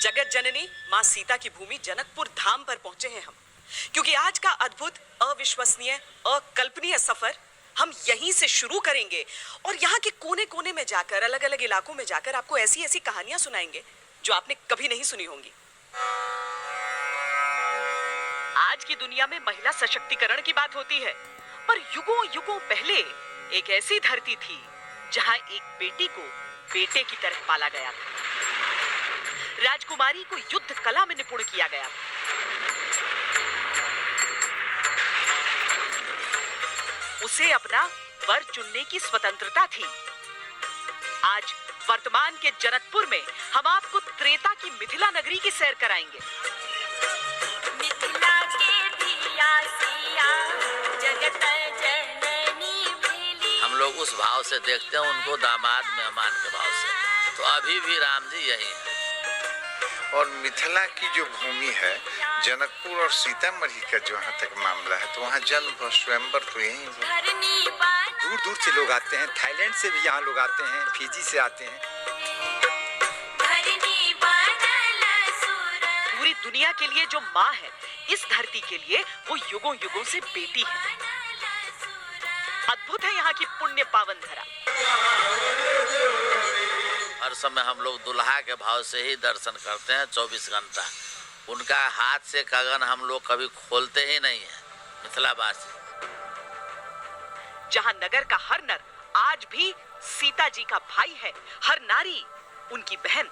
जगत जननी माँ सीता की भूमि जनकपुर धाम पर पहुंचे हैं हम, क्योंकि आज का अद्भुत, अविश्वसनीय, अकल्पनीय सफर हम यहीं से शुरू करेंगे और यहाँ के कोने कोने में जाकर, अलग अलग इलाकों में जाकर आपको ऐसी ऐसी कहानियां सुनाएंगे जो आपने कभी नहीं सुनी होंगी। आज की दुनिया में महिला सशक्तिकरण की बात होती है, पर युगों युगों पहले एक ऐसी धरती थी जहाँ एक बेटी को बेटे की तरह पाला गया था। राजकुमारी को युद्ध कला में निपुण किया गया था। उसे अपना वर चुनने की स्वतंत्रता थी। आज वर्तमान के जनकपुर में हम आपको त्रेता की मिथिला नगरी की सैर कराएंगे। मिथिला के धिया सिया जगत जननी भेली। हम लोग उस भाव से देखते हैं उनको, दामाद मेहमान के भाव से। तो अभी भी राम जी यही है। और मिथिला की जो भूमि है, जनकपुर और सीतामढ़ी का जहाँ तक मामला है, तो वहाँ जन्म स्वयंवर तो यही हुआ। दूर दूर से लोग आते हैं, थाईलैंड से भी यहाँ लोग आते हैं, फिजी से आते हैं। पूरी दुनिया के लिए जो माँ है, इस धरती के लिए वो युगों युगों से बेटी है। अद्भुत है यहाँ की पुण्य पावन धरा। हर समय हम लोग दुल्हा के भाव से ही दर्शन करते हैं 24 घंटा। उनका हाथ से कगन हम लोग कभी खोलते ही नहीं है, मिथिलावासी। जहाँ नगर का हर नर आज भी सीता जी का भाई है, हर नारी उनकी बहन।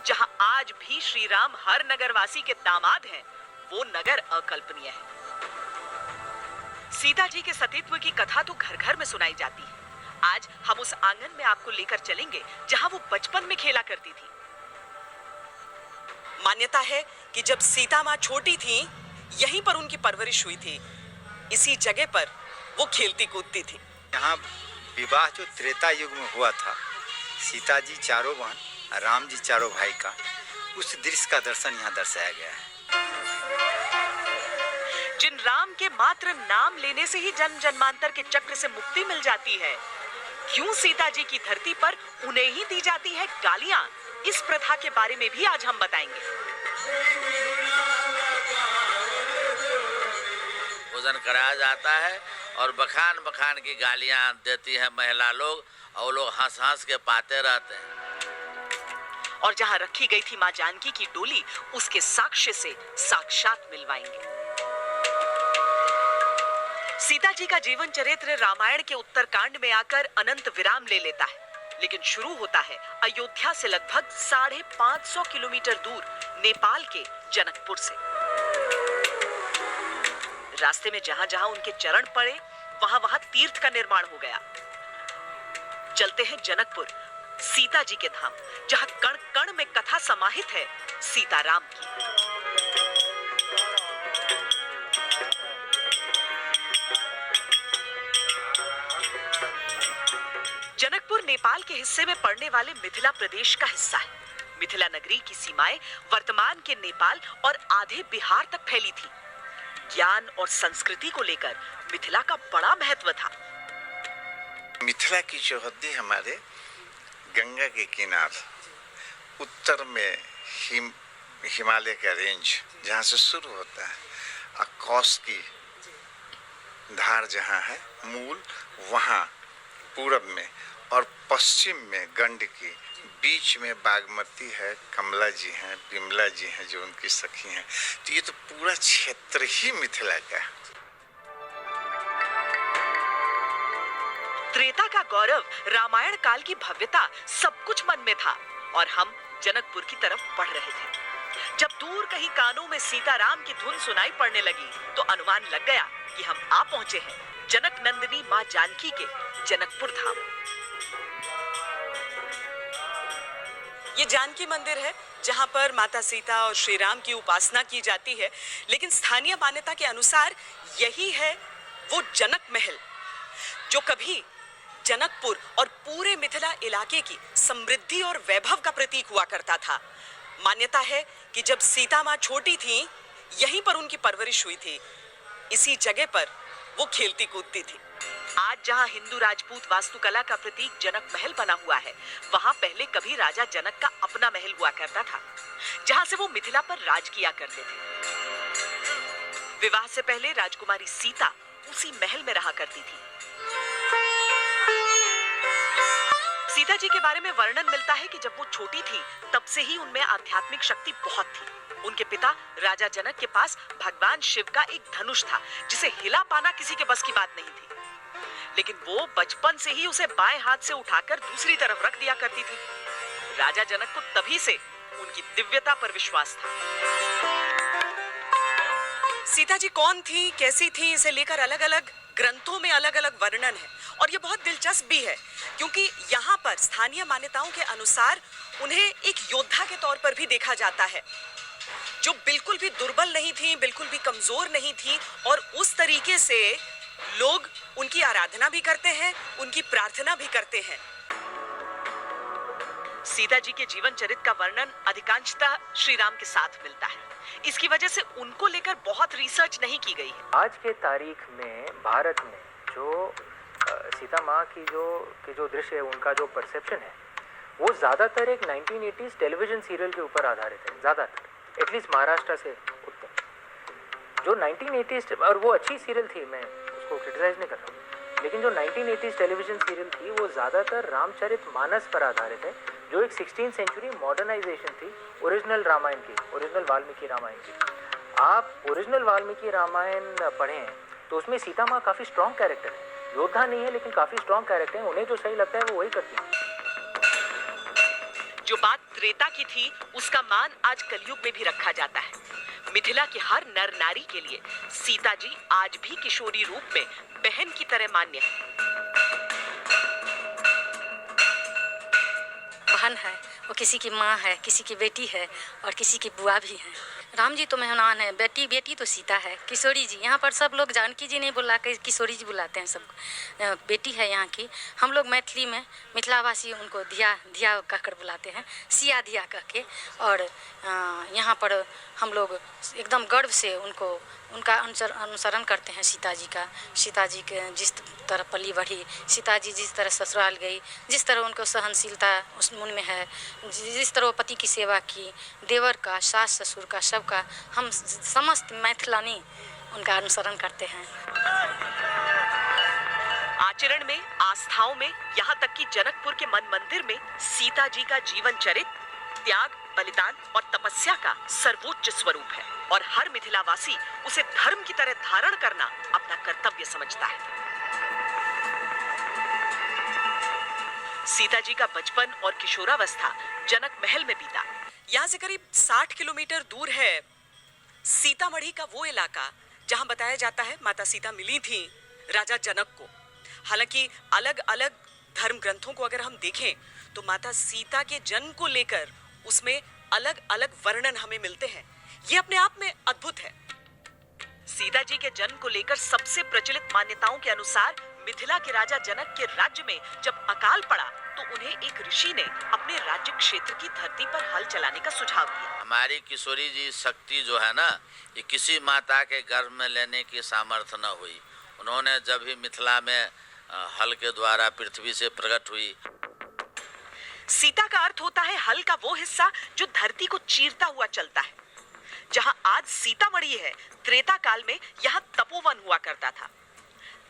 जहाँ आज भी श्री राम हर नगरवासी के दामाद हैं, वो नगर अकल्पनीय है। सीता जी के सतीत्व की कथा तो घर घर में सुनाई जाती है। आज हम उस आंगन में आपको लेकर चलेंगे जहां वो बचपन में खेला करती थी। मान्यता है कि जब सीता माँ छोटी थी, यहीं पर उनकी परवरिश हुई थी। इसी जगह पर वो खेलती कूदती थी। यहाँ विवाह जो त्रेता युग में हुआ था, सीता जी चारों बहन, राम जी चारों भाई का, उस दृश्य का दर्शन यहाँ दर्शाया गया है। जिन राम के मात्र नाम लेने से ही जन्म जन्मांतर के चक्र से मुक्ति मिल जाती है, क्यों सीता जी की धरती पर उन्हें ही दी जाती है गालियां, इस प्रथा के बारे में भी आज हम बताएंगे। भोजन कराया जाता है और बखान बखान की गालियां देती है महिला लोग, और लोग हंस हंस के पाते रहते हैं। और जहां रखी गई थी मां जानकी की डोली, उसके साक्ष्य से साक्षात मिलवाएंगे। सीता जी का जीवन चरित्र रामायण के उत्तरकांड में आकर अनंत विराम ले लेता है, लेकिन शुरू होता है अयोध्या से लगभग 550 किलोमीटर दूर नेपाल के जनकपुर से। रास्ते में जहां जहां उनके चरण पड़े, वहां वहां तीर्थ का निर्माण हो गया। चलते हैं जनकपुर, सीता जी के धाम, जहां कण कण में कथा समाहित है सीताराम की। जनकपुर नेपाल के हिस्से में पड़ने वाले मिथिला प्रदेश का हिस्सा है। मिथिला नगरी की सीमाएं वर्तमान के नेपाल और आधे बिहार तक फैली थी। ज्ञान और संस्कृति को लेकर मिथिला का बड़ा महत्व था। मिथिला की चौहद्दी हमारे गंगा के किनारे, उत्तर में हिमालय का रेंज जहाँ से शुरू होता है, अकोस की धार जहाँ है मूल, वहाँ पूरब में, और पश्चिम में गंडकी, बीच में बागमती है, कमला जी हैं, बिमला जी हैं जो उनकी सखी हैं। तो ये तो पूरा क्षेत्र ही मिथिला का है। त्रेता का गौरव, रामायण काल की भव्यता, सब कुछ मन में था और हम जनकपुर की तरफ बढ़ रहे थे। जब दूर कहीं कानों में सीताराम की धुन सुनाई पड़ने लगी, तो अनुमान लग गया कि हम आ पहुंचे हैं जनक नंदिनी मां जानकी के जनकपुर धाम। ये जानकी मंदिर है जहां पर माता सीता और श्री राम की उपासना की जाती है, लेकिन स्थानीय मान्यता के अनुसार यही है वो जनक महल जो कभी जनकपुर और पूरे मिथिला इलाके की समृद्धि और वैभव का प्रतीक हुआ करता था। मान्यता है कि जब सीता माँ छोटी थी, यहीं पर उनकी परवरिश हुई थी। इसी जगह पर वो खेलती कूदती थी। आज जहां हिंदू राजपूत वास्तुकला का प्रतीक जनक महल बना हुआ है, वहां पहले कभी राजा जनक का अपना महल हुआ करता था। जहां से वो मिथिला पर राज किया करते थे। विवाह से पहले राजकुमारी सीता उसी महल में रहा करती थी। सीता जी के बारे में वर्णन मिलता है कि जब वो छोटी थी तब से ही उनमें आध्यात्मिक शक्ति बहुत थी। उनके पिता राजा जनक के पास भगवान शिव का एक धनुष था जिसे हिला पाना किसी के बस की बात नहीं थी, लेकिन वो बचपन से ही उसे बाएं हाथ से उठाकर दूसरी तरफ रख दिया करती थी। राजा जनक को तभी से उनकी दिव्यता पर विश्वास था। सीता जी कौन थी, कैसी थी, इसे लेकर अलग अलग ग्रंथों में अलग अलग वर्णन है और ये बहुत दिलचस्प भी है क्योंकि यहाँ पर स्थानीय मान्यताओं के अनुसार उन्हें एक योद्धा के तौर पर भी देखा जाता है जो बिल्कुल भी दुर्बल नहीं थी, बिल्कुल भी कमजोर नहीं थी और उस तरीके से लोग उनकी आराधना भी करते हैं, उनकी प्रार्थना भी करते हैं। सीता जी के जीवन चरित्र का वर्णन अधिकांशतः श्री राम के साथ मिलता है। इसकी वजह से उनको लेकर बहुत रिसर्च नहीं की गई है। आज के तारीख में भारत में जो सीता माँ की जो दृश्य है, उनका जो परसेप्शन है वो ज़्यादातर एक 1980s टेलीविज़न सीरियल के ऊपर आधारित है, ज़्यादातर एटलीस्ट महाराष्ट्र से उत्तर। जो 1980s, और वो अच्छी सीरियल थी, मैं उसको क्रिटिसाइज नहीं कर रहा हूँ, लेकिन जो 1980s टेलीविज़न सीरियल थी वो ज़्यादातर रामचरितमानस पर आधारित है, जो एक 16th सेंचुरी मॉडर्नाइजेशन थी ओरिजिनल रामायण की, ओरिजिनल वाल्मीकि रामायण की। आप ओरिजिनल वाल्मीकि रामायण पढ़ें तो उसमें सीता माँ काफ़ी स्ट्रॉन्ग कैरेक्टर है, योद्धा नहीं है लेकिन काफ़ी स्ट्रॉन्ग कैरेक्टर है। उन्हें जो सही लगता है वो वही करती है। जो बात त्रेता की थी उसका मान आज कलयुग में भी रखा जाता है। मिथिला के हर नर नारी के लिए सीता जी आज भी किशोरी रूप में बहन की तरह मान्य है। बहन है, वो किसी की माँ है, किसी की बेटी है और किसी की बुआ भी है। राम जी तो मेहमान है, बेटी तो सीता है। किशोरी जी, यहाँ पर सब लोग जानकी जी नहीं बुला के किशोरी जी बुलाते हैं, सब बेटी है यहाँ की। हम लोग मैथिली में मिथिलावासी उनको धिया कहकर बुलाते हैं, सिया धिया कह के। और यहाँ पर हम लोग एकदम गर्व से उनका अनुसरण करते हैं सीता जी का। सीता जी के जिस तरह पली बढ़ी, सीता जी जिस तरह ससुराल गई, जिस तरह उनको सहनशीलता उनमें है, जिस तरह वो पति की सेवा की, देवर का, सास ससुर का, सबका, हम समस्त मैथिलानी उनका अनुसरण करते हैं। आचरण में, आस्थाओं में, यहाँ तक कि जनकपुर के मन मंदिर में सीता जी का जीवन चरित्र त्याग, बलिदान और तपस्या का सर्वोच्च स्वरूप है और हर मिथिलावासी उसे धर्म की तरह धारण करना अपना कर्तव्य समझता है। सीता जी का बचपन और किशोरावस्था जनक महल में बीता। यहाँ से करीब 60 किलोमीटर दूर है सीतामढ़ी का वो इलाका जहाँ बताया जाता है माता सीता मिली थी राजा जनक को। हालांकि अलग अलग धर्म ग्रंथों को अगर हम देखें तो माता सीता के जन्म को लेकर उसमें अलग अलग वर्णन हमें मिलते हैं। ये अपने आप में अद्भुत है। सीता जी के जन्म को लेकर सबसे प्रचलित मान्यताओं के अनुसार मिथिला के राजा जनक के राज्य में जब अकाल पड़ा तो उन्हें एक ऋषि ने अपने राज्य क्षेत्र की धरती पर हल चलाने का सुझाव दिया। हमारी किशोरी जी शक्ति जो है ना, ये किसी माता के गर्भ में लेने की सामर्थ्य न हुई। उन्होंने जब ही मिथिला में हल के द्वारा पृथ्वी से प्रकट हुई। सीता का अर्थ होता है हल का वो हिस्सा जो धरती को चीरता हुआ चलता है। जहां आज सीतामढ़ी है, त्रेता काल में यहाँ तपोवन हुआ करता था।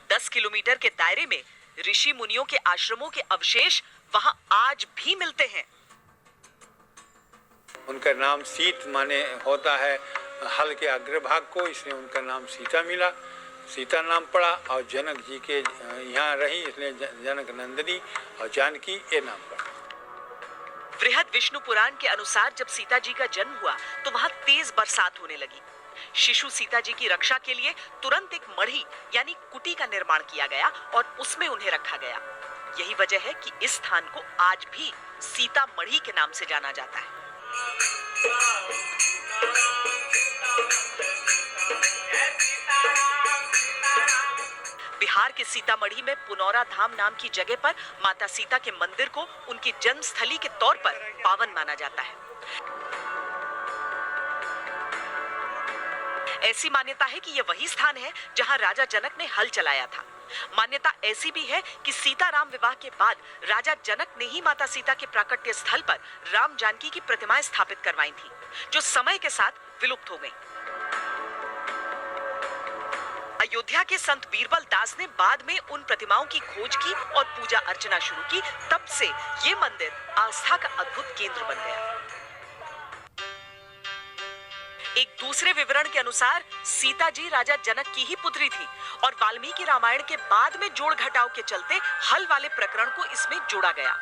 10 किलोमीटर के दायरे में ऋषि मुनियों के आश्रमों के अवशेष वहां आज भी मिलते हैं। उनका नाम सीत माने होता है हल के अग्रभाग को, इसलिए उनका नाम सीता मिला, सीता नाम पड़ा। और जनक जी के यहाँ रही इसलिए जनक नंदिनी और जानकी ये नाम पड़ा। बृहद विष्णु पुराण के अनुसार जब सीता जी का जन्म हुआ तो वहां तेज बरसात होने लगी। शिशु सीता जी की रक्षा के लिए तुरंत एक मढ़ी यानी कुटी का निर्माण किया गया और उसमें उन्हें रखा गया। यही वजह है कि इस स्थान को आज भी सीता मढ़ी के नाम से जाना जाता है। बिहार के सीतामढ़ी में पुनौरा धाम नाम की जगह पर माता सीता के मंदिर को उनकी जन्म स्थली के तौर पर पावन माना जाता है। ऐसी मान्यता है कि यह वही स्थान है जहां राजा जनक ने हल चलाया था। मान्यता ऐसी भी है कि सीता राम विवाह के बाद राजा जनक ने ही माता सीता के प्राकट्य स्थल पर राम जानकी की प्रतिमाएं स्थापित करवाई थी, जो समय के साथ विलुप्त हो गईं। अयोध्या के संत बीरबल दास ने बाद में उन प्रतिमाओं की खोज की और पूजा अर्चना शुरू की। तब से ये मंदिर आस्था का अद्भुत केंद्र बन गया। एक दूसरे विवरण के अनुसार सीता जी राजा जनक की ही पुत्री थी और वाल्मीकि रामायण के बाद में जोड़ घटाव के चलते हल वाले प्रकरण को इसमें जोड़ा गया।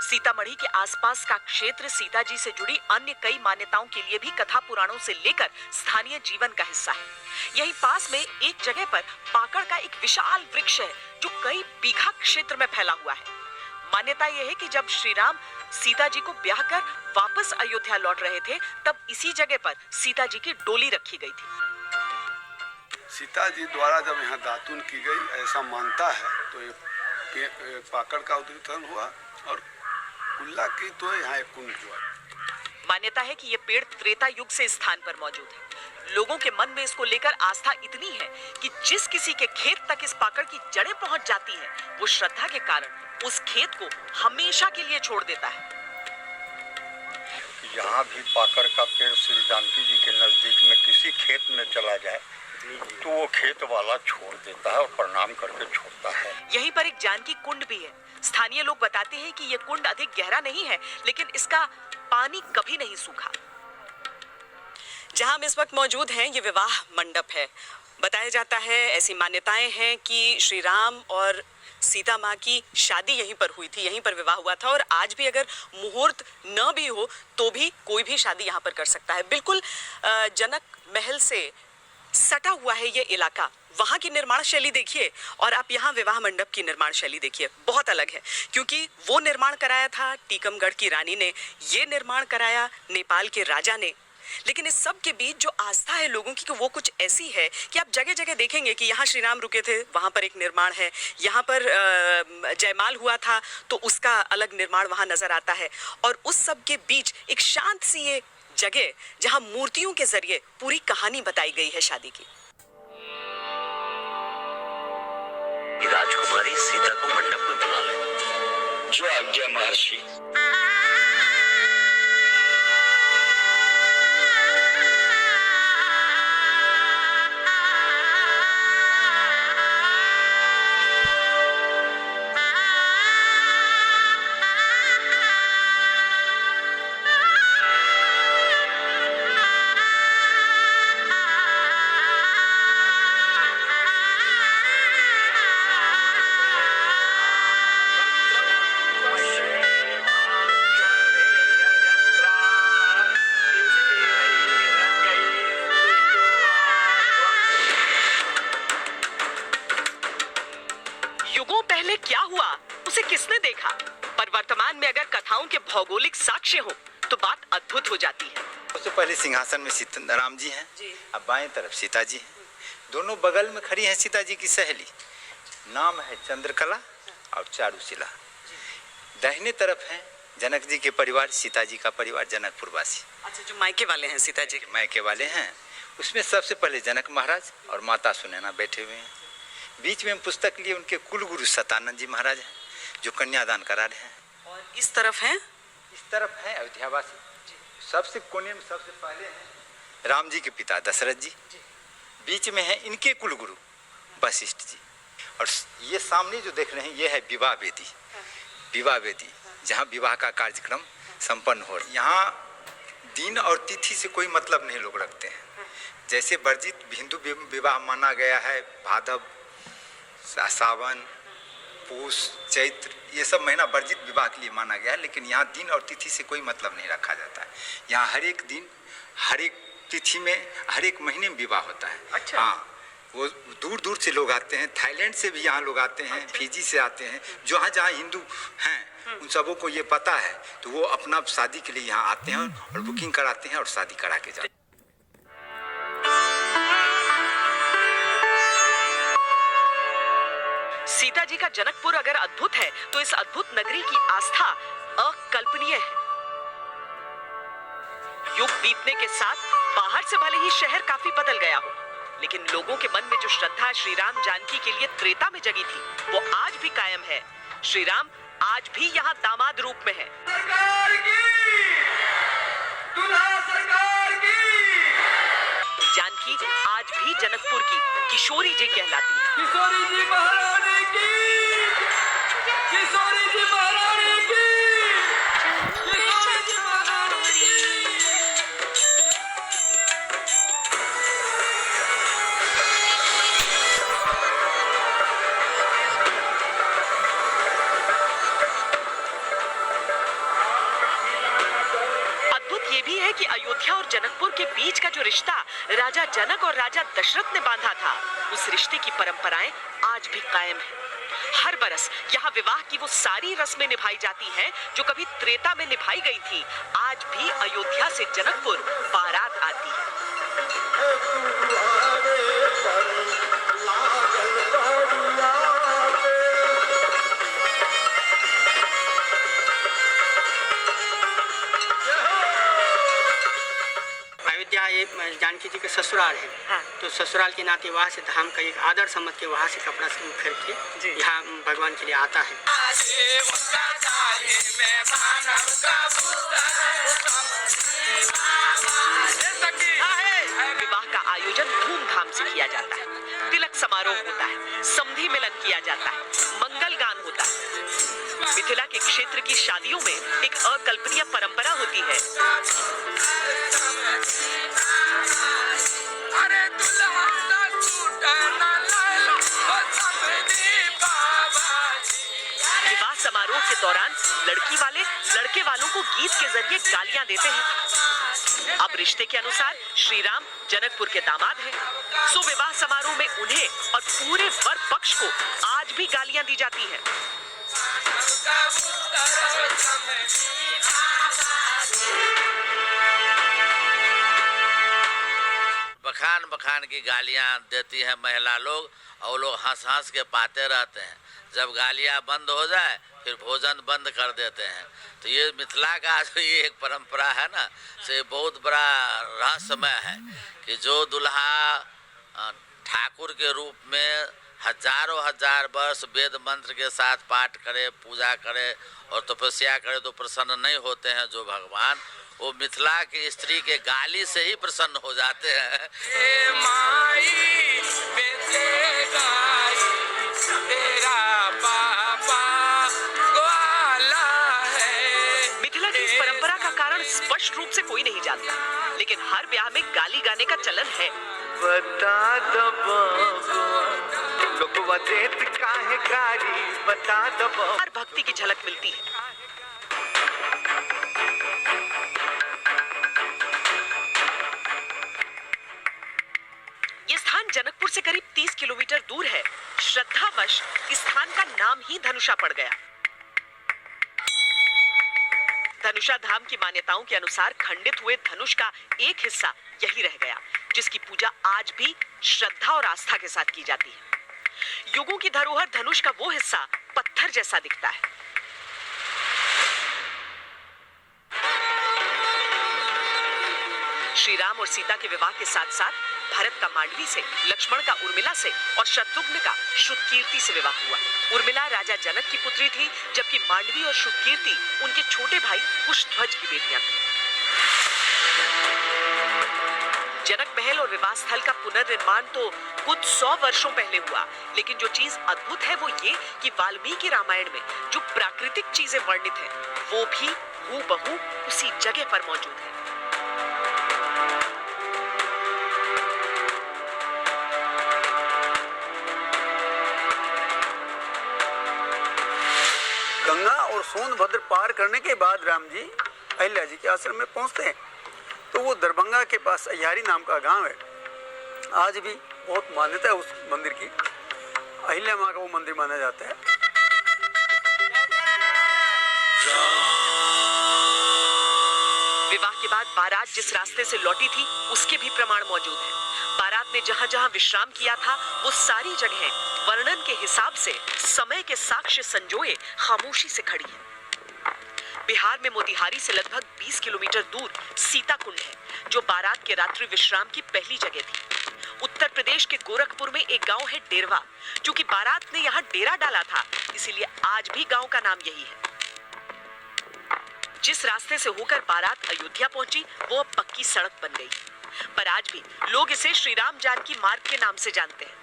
सीतामढ़ी के आसपास का क्षेत्र सीता जी से जुड़ी अन्य कई मान्यताओं के लिए भी कथा पुराणों से लेकर स्थानीय जीवन का हिस्सा है। यहीं पास में एक जगह पर पाकड़ का एक विशाल वृक्ष है जो कई बीघा क्षेत्र में फैला हुआ है। मान्यता यह है कि जब श्री राम सीता जी को ब्याह कर वापस अयोध्या लौट रहे थे, तब इसी जगह पर सीता जी की डोली रखी गई थी। सीता जी द्वारा जब यहाँ दातुन की गई ऐसा मानता है, तो एक पाकड़ का उद्घाटन हुआ और कुल्ला की तो यहाँ एक कुंड हुआ। मान्यता है कि ये पेड़ त्रेता युग से स्थान पर मौजूद है। लोगों के मन में इसको लेकर आस्था इतनी है कि जिस किसी के खेत तक इस पाकड़ की जड़ें पहुंच जाती हैं, वो श्रद्धा के कारण उस खेत को हमेशा के लिए छोड़ देता है। यहाँ भी पाकड़ का पेड़ श्री जानकी जी के नजदीक में किसी खेत में चला जाए तो वो खेत वाला छोड़ देता है और प्रणाम करके छोड़ता है। यहीं पर एक जानकी कुंड भी है। स्थानीय लोग बताते हैं कि ये कुंड अधिक गहरा नहीं है, लेकिन इसका पानी कभी नहीं सूखा। जहां हम इस वक्त मौजूद हैं, ये विवाह मंडप है। बताया जाता है, ऐसी मान्यताएं हैं कि श्री राम और सीता माँ की शादी यहीं पर हुई थी, यहीं पर विवाह हुआ था और आज भी अगर मुहूर्त न भी हो तो भी कोई भी शादी यहाँ पर कर सकता है। बिल्कुल जनक महल से सटा हुआ है ये इलाका। वहाँ की निर्माण शैली देखिए और आप यहाँ विवाह मंडप की निर्माण शैली देखिए, बहुत अलग है। क्योंकि वो निर्माण कराया था टीकमगढ़ की रानी ने, ये निर्माण कराया नेपाल के राजा ने। लेकिन इस सब के बीच जो आस्था है लोगों की, कि वो कुछ ऐसी है कि आप जगह जगह देखेंगे कि यहाँ श्री राम रुके थे, वहाँ पर एक निर्माण है, यहाँ पर जयमाल हुआ था तो उसका अलग निर्माण वहाँ नजर आता है। और उस सब के बीच एक शांत सी ये जगह जहाँ मूर्तियों के जरिए पूरी कहानी बताई गई है शादी की। राजकुमारी सीता को मंडप में बुला ले। जो आज्ञा महर्षि। क्या हुआ उसे किसने देखा, पर वर्तमान में अगर कथाओं के भौगोलिक साक्ष्य हो तो बात अद्भुत हो जाती है। सबसे पहले सिंहासन में सीता राम जी हैं, अब बाएं तरफ सीता जी हैं। दोनों बगल में खड़ी हैं सीता जी की सहेली, नाम है चंद्रकला और चारुशिला। दाहिने तरफ है जनक जी के परिवार, सीता जी का परिवार जनकपुर वासी। अच्छा, जो मायके वाले हैं सीता जी के मायके वाले हैं, उसमें सबसे पहले जनक महाराज और माता सुनैना बैठे हुए हैं। बीच में पुस्तक लिए उनके कुलगुरु सतानंद जी महाराज हैं, जो कन्यादान करा रहे हैं। और इस तरफ है अयोध्यावासी। सबसे कोने में सबसे पहले हैं राम जी के पिता दशरथ जी। बीच में है इनके कुलगुरु वशिष्ठ जी। और ये सामने जो देख रहे हैं, ये है विवाह वेदी। विवाह वेदी जहाँ विवाह का कार्यक्रम संपन्न हो। यहाँ दिन और तिथि से कोई मतलब नहीं लोग रखते हैं। जैसे वर्जित हिंदू विवाह माना गया है भादव, सावन, पूष, चैत्र, ये सब महीना वर्जित विवाह के लिए माना गया है। लेकिन यहाँ दिन और तिथि से कोई मतलब नहीं रखा जाता है। यहाँ हर एक दिन, हर एक तिथि में, हर एक महीने में विवाह होता है। अच्छा। हाँ, वो दूर दूर से लोग आते हैं, थाईलैंड से भी यहाँ लोग आते हैं, फिजी से आते हैं। जहाँ जहाँ हिंदू हैं उन सबों को ये पता है, तो वो अपना शादी के लिए यहाँ आते हैं और बुकिंग कराते हैं और शादी करा के जाते हैं। सीता जी का जनकपुर अगर अद्भुत है तो इस अद्भुत नगरी की आस्था अकल्पनीय है। युग बीतने के साथ बाहर से भले ही शहर काफी बदल गया हो, लेकिन लोगों के मन में जो श्रद्धा श्री राम जानकी के लिए त्रेता में जगी थी, वो आज भी कायम है। श्री राम आज भी यहाँ दामाद रूप में है। सरकार की, दुल्हा सरकार की। जानकी आज भी जनकपुर की किशोरी जी कहलाती है। किशोरी जी महारानी की, किशोरी जी महारानी की, किशोरी जी महारानी की। अद्भुत ये भी है कि अयोध्या और जनकपुर के बीच का जो रिश्ता राजा जनक और राजा दशरथ ने बांधा था, उस रिश्ते की परंपराएं आज भी कायम है। हर बरस यहाँ विवाह की वो सारी रस्में निभाई जाती हैं जो कभी त्रेता में निभाई गई थी। आज भी अयोध्या से जनकपुर बारात आती है। अयोध्या ये जानकी जी के ससुराल है। हाँ। तो ससुराल के नाते वहाँ से धाम का एक आदर समझ के वहाँ से कपड़ा खरीद के यहाँ भगवान के लिए आता है। विवाह का आयोजन धूमधाम से किया जाता है। तिलक समारोह होता है, समधी मिलन किया जाता है, मंगल गान होता है। मिथिला के क्षेत्र की शादियों में एक अकल्पनीय परंपरा होती है। विवाह समारोह के दौरान लड़की वाले लड़के वालों को गीत के जरिए गालियां देते हैं। अब रिश्ते के अनुसार श्री राम जनकपुर के दामाद हैं, सो विवाह समारोह में उन्हें और पूरे वर पक्ष को आज भी गालियां दी जाती हैं। बखान बखान की गालियां देती है महिला लोग, और लोग हंस हंस के पाते रहते हैं। जब गालियां बंद हो जाए फिर भोजन बंद कर देते हैं। तो ये मिथिला का जो ये एक परंपरा है ना, से बहुत बड़ा रहस्यमय है कि जो दुल्हा ठाकुर के रूप में हजारों हजार वर्ष वेद मंत्र के साथ पाठ करे, पूजा करे और तपस्या करे तो प्रसन्न नहीं होते हैं जो भगवान, वो मिथिला की स्त्री के गाली से ही प्रसन्न हो जाते हैं। मिथिला की इस परंपरा का कारण स्पष्ट रूप से कोई नहीं जानता, लेकिन हर ब्याह में गाली गाने का चलन है। बता दो लोगवा देत काहे गाली, बता दो। हर भक्ति की झलक मिलती है। ये स्थान जनकपुर से करीब 30 किलोमीटर दूर है। श्रद्धावश इस स्थान का नाम ही धनुषा पड़ गया। धनुषा धाम की मान्यताओं के अनुसार खंडित हुए धनुष का एक हिस्सा यही रह गया, जिसकी पूजा आज भी श्रद्धा और आस्था के साथ की जाती है। युगों की धरोहर धनुष का वो हिस्सा पत्थर जैसा दिखता है। श्री राम और सीता के विवाह के साथ साथ भरत का मांडवी से, लक्ष्मण का उर्मिला से और शत्रुघ्न का श्रुतकीर्ति से विवाह हुआ। उर्मिला राजा जनक की पुत्री थी, जबकि मांडवी और श्रुतकीर्ति उनके छोटे भाई कुशध्वज की बेटियां थीं। जनक महल और विवाह स्थल का पुनर्निर्माण तो कुछ 100 वर्षों पहले हुआ, लेकिन जो चीज अद्भुत है वो ये कि वाल्मीकि रामायण में जो प्राकृतिक चीजें वर्णित हैं, वो भी हूबहू उसी जगह पर मौजूद है। गंगा और सोनभद्र पार करने के बाद राम जी अहिल्या जी के आश्रम में पहुंचते हैं। तो वो दरभंगा के पास अहियारी नाम का गांव है। आज भी बहुत मान्यता है उस मंदिर की। अहिल्या माँ का वो मंदिर माना जाता है। विवाह के बाद बारात जिस रास्ते से लौटी थी उसके भी प्रमाण मौजूद हैं। बारात ने जहां जहां विश्राम किया था वो सारी जगहें वर्णन के हिसाब से समय के साक्ष्य संजोए खामोशी से खड़ी हैं। बिहार में मोतिहारी से लगभग 20 किलोमीटर दूर सीता कुंड है, जो बारात के रात्रि विश्राम की पहली जगह थी। उत्तर प्रदेश के गोरखपुर में एक गांव है डेरवा। चूंकि बारात ने यहाँ डेरा डाला था, इसीलिए आज भी गांव का नाम यही है। जिस रास्ते से होकर बारात अयोध्या पहुंची, वो अब पक्की सड़क बन गई, पर आज भी लोग इसे श्री राम जानकी मार्ग के नाम से जानते हैं।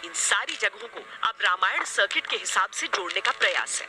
इन सारी जगहों को अब रामायण सर्किट के हिसाब से जोड़ने का प्रयास है।